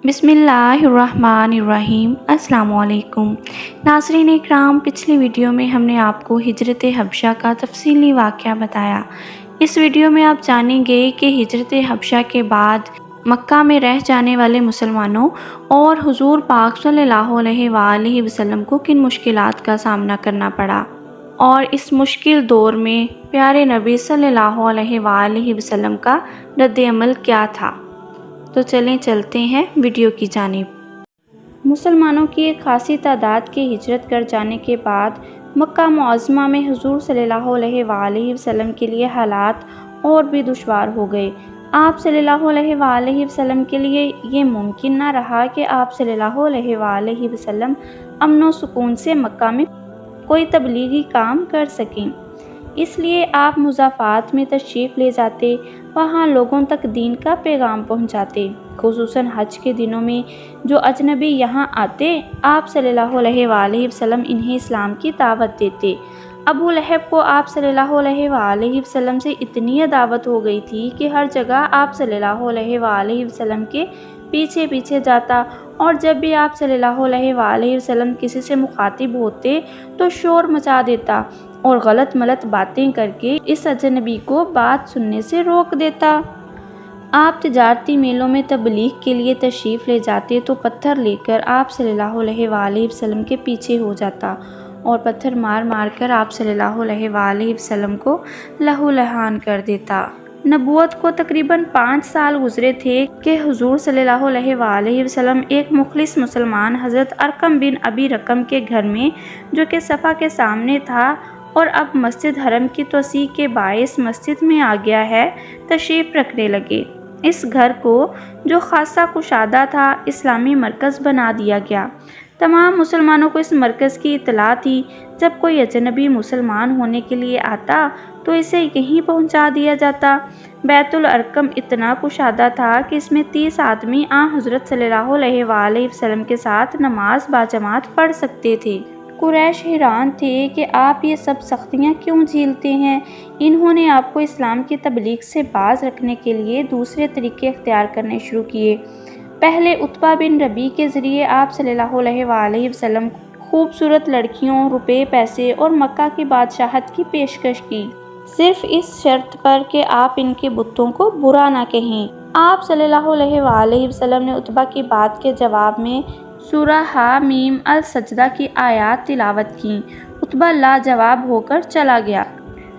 بسم اللہ الرحمن الرحیم۔ السلام علیکم ناظرین اکرام، پچھلی ویڈیو میں ہم نے آپ کو ہجرت حبشہ کا تفصیلی واقعہ بتایا۔ اس ویڈیو میں آپ جانیں گے کہ ہجرت حبشہ کے بعد مکہ میں رہ جانے والے مسلمانوں اور حضور پاک صلی اللہ علیہ وآلہ وسلم کو کن مشکلات کا سامنا کرنا پڑا، اور اس مشکل دور میں پیارے نبی صلی اللہ علیہ وآلہ وسلم کا رد عمل کیا تھا۔ تو چلیں چلتے ہیں ویڈیو کی جانب۔ مسلمانوں کی ایک خاصی تعداد کے ہجرت کر جانے کے بعد مکہ معظمہ میں حضور صلی اللہ علیہ وآلہ وسلم کے لیے حالات اور بھی دشوار ہو گئے۔ آپ صلی اللہ علیہ وآلہ وسلم کے لیے یہ ممکن نہ رہا کہ آپ صلی اللہ علیہ وآلہ وسلم امن و سکون سے مکہ میں کوئی تبلیغی کام کر سکیں۔ اس لیے آپ مضافات میں تشریف لے جاتے، وہاں لوگوں تک دین کا پیغام پہنچاتے۔ خصوصاً حج کے دنوں میں جو اجنبی یہاں آتے، آپ صلی اللہ علیہ وآلہ وسلم انہیں اسلام کی دعوت دیتے۔ ابو لہب کو آپ صلی اللہ علیہ وآلہ وسلم سے اتنی عداوت ہو گئی تھی کہ ہر جگہ آپ صلی اللہ علیہ وآلہ وسلم کے پیچھے پیچھے جاتا، اور جب بھی آپ صلی اللہ علیہ وآلہ وسلم کسی سے مخاطب ہوتے تو شور مچا دیتا اور غلط ملت باتیں کر کے اس اجنبی کو بات سننے سے روک دیتا۔ آپ تجارتی میلوں میں تبلیغ کے لیے تشریف لے جاتے تو پتھر لے کر آپ صلی اللہ علیہ وآلہ وسلم کے پیچھے ہو جاتا اور پتھر مار مار کر آپ صلی اللہ علیہ وآلہ وسلم کو لہو لہان کر دیتا۔ نبوت کو تقریباً 5 سال گزرے تھے کہ حضور صلی اللہ علیہ وآلہ وسلم ایک مخلص مسلمان حضرت ارقم بن ابی رقم کے گھر میں، جو کہ صفا کے سامنے تھا اور اب مسجد حرم کی توسیع کے باعث مسجد میں آ گیا ہے، تشریف رکھنے لگے۔ اس گھر کو، جو خاصا کشادہ تھا، اسلامی مرکز بنا دیا گیا۔ تمام مسلمانوں کو اس مرکز کی اطلاع تھی۔ جب کوئی اجنبی مسلمان ہونے کے لیے آتا تو اسے یہیں پہنچا دیا جاتا۔ بیت الارقم اتنا کشادہ تھا کہ اس میں 30 آدمی حضرت صلی اللہ علیہ وآلہ وسلم کے ساتھ نماز باجماعت پڑھ سکتے تھے۔ قریش حیران تھے کہ آپ یہ سب سختیاں کیوں جھیلتے ہیں۔ انہوں نے آپ کو اسلام کی تبلیغ سے باز رکھنے کے لیے دوسرے طریقے اختیار کرنے شروع کیے۔ پہلے عتبہ بن ربیع کے ذریعے آپ صلی اللہ علیہ وآلہ وسلم خوبصورت لڑکیوں، روپے، پیسے اور مکہ کی بادشاہت کی پیشکش کی، صرف اس شرط پر کہ آپ ان کے بتوں کو برا نہ کہیں۔ آپ صلی اللہ علیہ وآلہ وسلم نے عتبہ کی بات کے جواب میں سورہ حامیم السجدہ کی آیات تلاوت کیں۔ عتبہ لاجواب ہو کر چلا گیا۔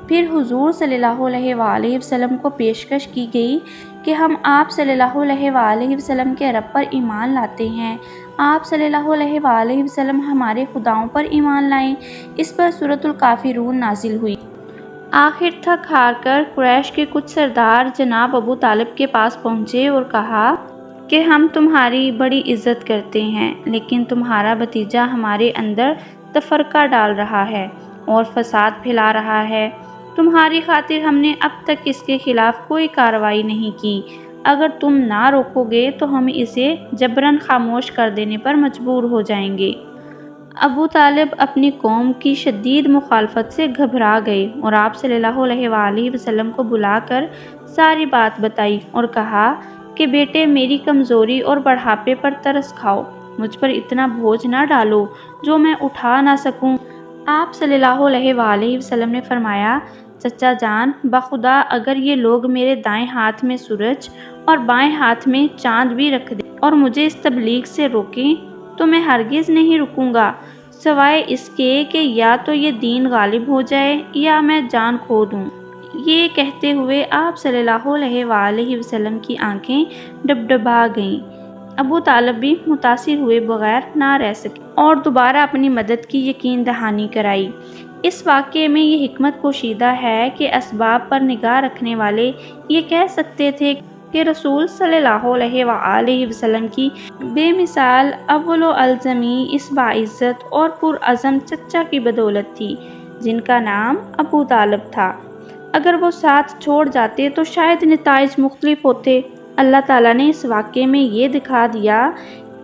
پھر حضور صلی اللہ علیہ وآلہ وسلم کو پیشکش کی گئی کہ ہم آپ صلی اللہ علیہ وآلہ وسلم کے رب پر ایمان لاتے ہیں۔ آپ صلی اللہ علیہ وآلہ وسلم ہمارے خداؤں پر ایمان لائیں۔ اس پر سورۃ الکافرون نازل ہوئی۔ آخر تھک ہار کر قریش کے کچھ سردار جناب ابو طالب کے پاس پہنچے اور کہا کہ ہم تمہاری بڑی عزت کرتے ہیں، لیکن تمہارا بھتیجا ہمارے اندر تفرقہ ڈال رہا ہے اور فساد پھیلا رہا ہے۔ تمہاری خاطر ہم نے اب تک اس کے خلاف کوئی کارروائی نہیں کی۔ اگر تم نہ روکو گے تو ہم اسے جبراً خاموش کر دینے پر مجبور ہو جائیں گے۔ ابو طالب اپنی قوم کی شدید مخالفت سے گھبرا گئے اور آپ صلی اللہ علیہ وآلہ وسلم کو بلا کر ساری بات بتائی اور کہا کہ بیٹے، میری کمزوری اور بڑھاپے پر ترس کھاؤ، مجھ پر اتنا بوجھ نہ ڈالو جو میں اٹھا نہ سکوں۔ آپ صلی اللہ علیہ وآلہ وسلم نے فرمایا، چچا جان، بخدا اگر یہ لوگ میرے دائیں ہاتھ میں سورج اور بائیں ہاتھ میں چاند بھی رکھ دیں اور مجھے اس تبلیغ سے روکیں تو میں ہرگز نہیں رکوں گا، سوائے اس کے کہ یا تو یہ دین غالب ہو جائے یا میں جان کھو دوں۔ یہ کہتے ہوئے آپ صلی اللہ علیہ وآلہ وسلم کی آنکھیں ڈبڈبا گئیں۔ ابو طالب بھی متاثر ہوئے بغیر نہ رہ سکے اور دوبارہ اپنی مدد کی یقین دہانی کرائی۔ اس واقعے میں یہ حکمت پوشیدہ ہے کہ اسباب پر نگاہ رکھنے والے یہ کہہ سکتے تھے کہ رسول صلی اللہ علیہ وآلہ وسلم کی بے مثال اول و الزمی اس باعزت اور پرعزم چچا کی بدولت تھی، جن کا نام ابو طالب تھا۔ اگر وہ ساتھ چھوڑ جاتے تو شاید نتائج مختلف ہوتے۔ اللہ تعالیٰ نے اس واقعے میں یہ دکھا دیا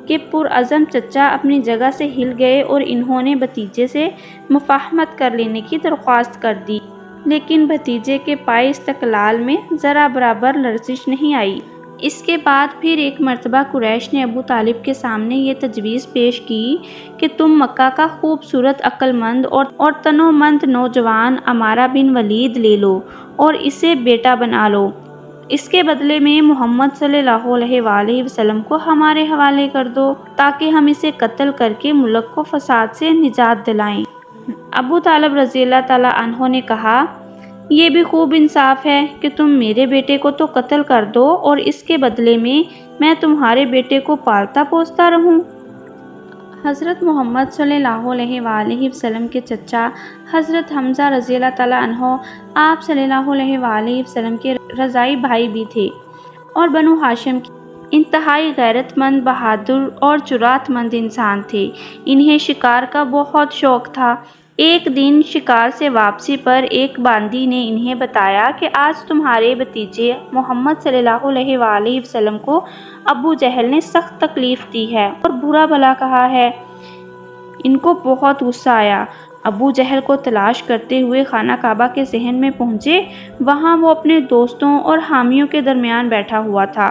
کہ پرعزم چچا اپنی جگہ سے ہل گئے اور انہوں نے بھتیجے سے مفاہمت کر لینے کی درخواست کر دی، لیکن بھتیجے کے پائے استقلال میں ذرا برابر لرزش نہیں آئی۔ اس کے بعد پھر ایک مرتبہ قریش نے ابو طالب کے سامنے یہ تجویز پیش کی کہ تم مکہ کا خوبصورت عقل مند اور تنو مند نوجوان عمارہ بن ولید لے لو اور اسے بیٹا بنا لو، اس کے بدلے میں محمد صلی اللہ علیہ وآلہ وسلم کو ہمارے حوالے کر دو تاکہ ہم اسے قتل کر کے ملک کو فساد سے نجات دلائیں۔ ابو طالب رضی اللہ تعالیٰ عنہ نے کہا، یہ بھی خوب انصاف ہے کہ تم میرے بیٹے کو تو قتل کر دو اور اس کے بدلے میں تمہارے بیٹے کو پالتا پوستا رہوں۔ حضرت محمد صلی اللہ علیہ وآلہ وسلم کے چچا حضرت حمزہ رضی اللہ تعالیٰ عنہ آپ صلی اللہ علیہ وآلہ وسلم کے رضاعی بھائی بھی تھے اور بنو ہاشم کے انتہائی غیرت مند، بہادر اور جرأت مند انسان تھے۔ انہیں شکار کا بہت شوق تھا۔ ایک دن شکار سے واپسی پر ایک باندی نے انہیں بتایا کہ آج تمہارے بھتیجے محمد صلی اللہ علیہ وآلہ وسلم کو ابو جہل نے سخت تکلیف دی ہے اور برا بھلا کہا ہے۔ ان کو بہت غصہ آیا۔ ابو جہل کو تلاش کرتے ہوئے خانہ کعبہ کے صحن میں پہنچے۔ وہاں وہ اپنے دوستوں اور حامیوں کے درمیان بیٹھا ہوا تھا۔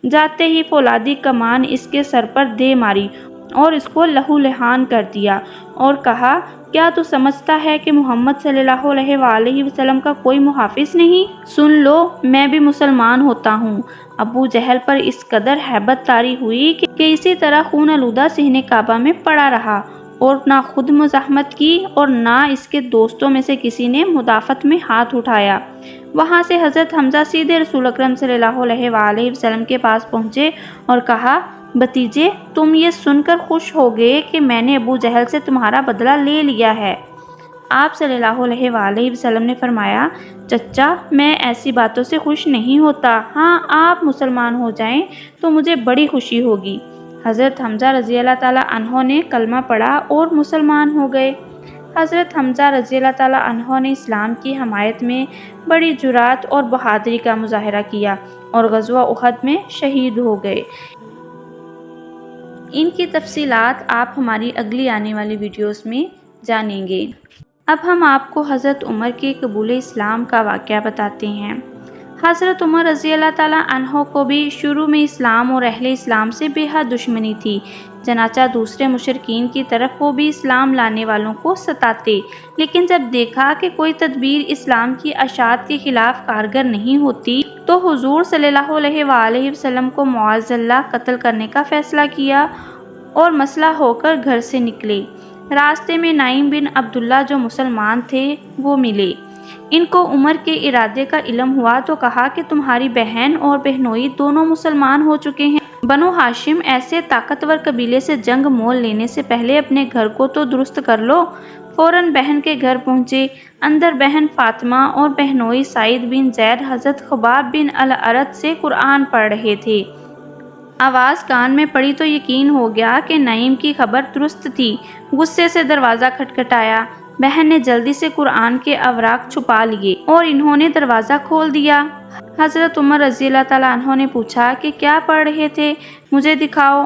جاتے ہی فولادی کمان اس کے سر پر دے ماری اور اس کو لہو لہان کر دیا اور کہا، کیا تو سمجھتا ہے کہ محمد صلی اللہ علیہ وآلہ وسلم کا کوئی محافظ نہیں؟ سن لو، میں بھی مسلمان ہوتا ہوں۔ ابو جہل پر اس قدر ہیبت طاری ہوئی کہ اسی طرح خون آلودہ صحن کعبہ میں پڑا رہا اور نہ خود مزاحمت کی اور نہ اس کے دوستوں میں سے کسی نے مدافعت میں ہاتھ اٹھایا۔ وہاں سے حضرت حمزہ سیدھے رسول اکرم صلی اللہ علیہ وآلہ وسلم کے پاس پہنچے اور کہا، بھتیجے، تم یہ سن کر خوش ہو گئے کہ میں نے ابو جہل سے تمہارا بدلہ لے لیا ہے۔ آپ صلی اللہ علیہ وآلہ وسلم نے فرمایا، چچا، میں ایسی باتوں سے خوش نہیں ہوتا۔ ہاں، آپ مسلمان ہو جائیں تو مجھے بڑی خوشی ہوگی۔ حضرت حمزہ رضی اللہ تعالیٰ عنہ نے کلمہ پڑھا اور مسلمان ہو گئے۔ حضرت حمزہ رضی اللہ تعالیٰ عنہ نے اسلام کی حمایت میں بڑی جرأت اور بہادری کا مظاہرہ کیا اور غزوہ احد میں شہید ہو گئے۔ ان کی تفصیلات آپ ہماری اگلی آنے والی ویڈیوز میں جانیں گے۔ اب ہم آپ کو حضرت عمر کے قبول اسلام کا واقعہ بتاتے ہیں۔ حضرت عمر رضی اللہ تعالیٰ عنہ کو بھی شروع میں اسلام اور اہل اسلام سے بے حد دشمنی تھی، چنانچہ دوسرے مشرکین کی طرف وہ بھی اسلام لانے والوں کو ستاتے، لیکن جب دیکھا کہ کوئی تدبیر اسلام کی اشاعت کے خلاف کارگر نہیں ہوتی تو حضور صلی اللہ علیہ وآلہ وسلم کو معاذ اللہ قتل کرنے کا فیصلہ کیا اور مسلح ہو کر گھر سے نکلے۔ راستے میں نعیم بن عبداللہ جو مسلمان تھے وہ ملے۔ ان کو عمر کے ارادے کا علم ہوا تو کہا کہ تمہاری بہن اور بہنوئی دونوں مسلمان ہو چکے ہیں۔ بنو ہاشم ایسے طاقتور قبیلے سے جنگ مول لینے سے پہلے اپنے گھر کو تو درست کر لو۔ فوراً بہن کے گھر پہنچے۔ اندر بہن فاطمہ اور بہنوئی سعید بن زید حضرت خباب بن الارت سے قرآن پڑھ رہے تھے۔ آواز کان میں پڑی تو یقین ہو گیا کہ نعیم کی خبر درست تھی۔ غصے سے دروازہ کھٹکھٹایا۔ بہن نے جلدی سے قرآن کے اوراق چھپا لیے اور انہوں نے دروازہ کھول دیا۔ حضرت عمر رضی اللہ تعالیٰ عنہ نے پوچھا کہ کیا پڑھ رہے تھے، مجھے دکھاؤ۔